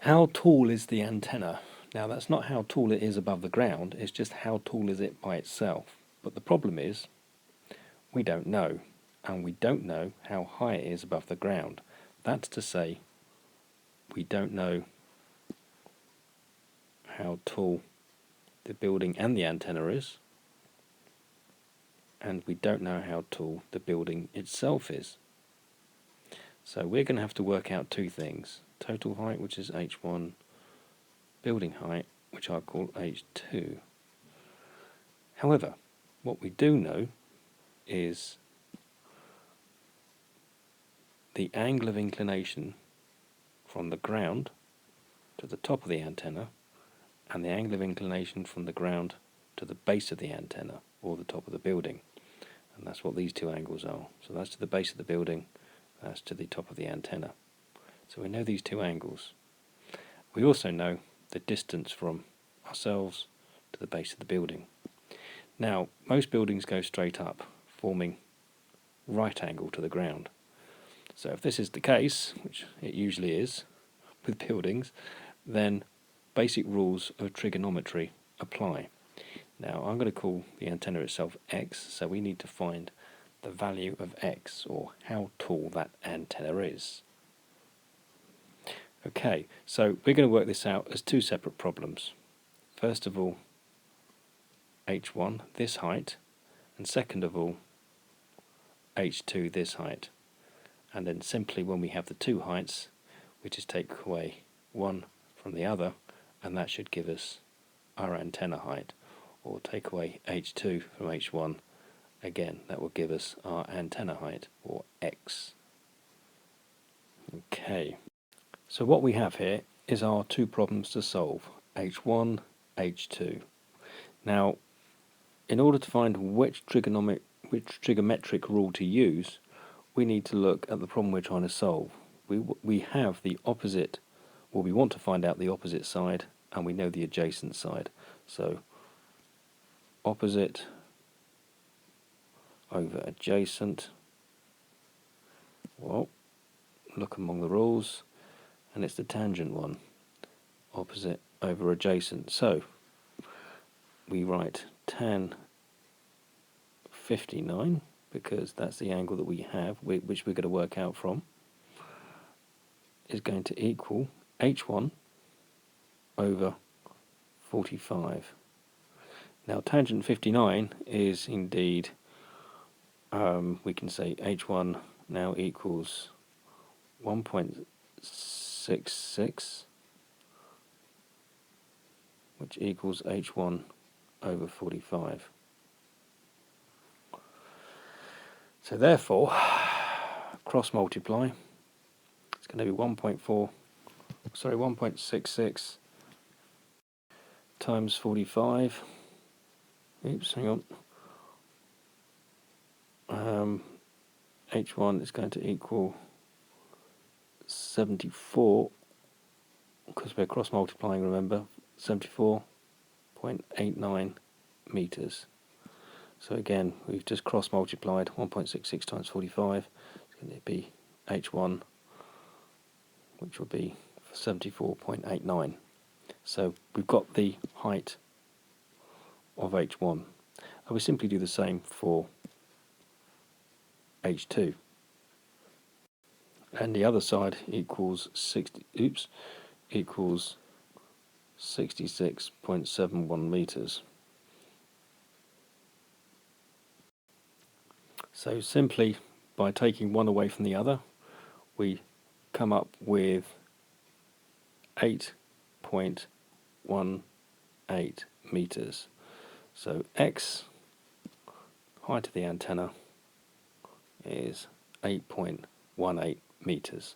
How tall is the antenna? Now that's not how tall it is above the ground, it's just how tall is it by itself. But the problem is, we don't know, and we don't know how high it is above the ground. That's to say, we don't know how tall the building and the antenna is, and we don't know how tall the building itself is. So we're going to have to work out two things: total height, which is h1, building height, which I'll call h2. However, what we do know is the angle of inclination from the ground to the top of the antenna, and the angle of inclination from the ground to the base of the antenna, or the top of the building. And that's what these two angles are. So that's to the base of the building, that's to the top of the antenna. So we know these two angles. We also know the distance from ourselves to the base of the building. Now, most buildings go straight up, forming right angle to the ground. So if this is the case, which it usually is with buildings, then basic rules of trigonometry apply. Now I'm going to call the antenna itself x, so we need to find the value of x, or how tall that antenna is. Okay, so we're going to work this out as two separate problems. First of all, h1, this height, and second of all, h2, this height. And then simply, when we have the two heights, we just take away one from the other, and that should give us our antenna height. Or take away h2 from h1, again that will give us our antenna height, or x. Okay, so what we have here is our two problems to solve, h1, h2. Now, in order to find which trigonometric rule to use, we need to look at the problem we're trying to solve. We have the opposite, well, we want to find out the opposite side, and we know the adjacent side. So opposite over adjacent. Well, look among the rules, and it's the tangent one. Opposite over adjacent. So we write tan 59, because that's the angle that we have, which we're going to work out from, is going to equal h1 over 45. Now tangent 59 is indeed, we can say h1 now equals 1.66, which equals h1 over 45. So therefore, cross multiply, it's going to be 1.66 times 45. Oops, hang on. H1 is going to equal 74, because we're cross multiplying, remember, 74.89 meters. So again, we've just cross multiplied 1.66 times 45. It's going to be h1, which will be 74.89. So we've got the height of h1. And we simply do the same for h2. And the other side equals 66.71 meters. So simply by taking one away from the other, we come up with 8.18 meters. So x, height of the antenna, is 8.18 meters.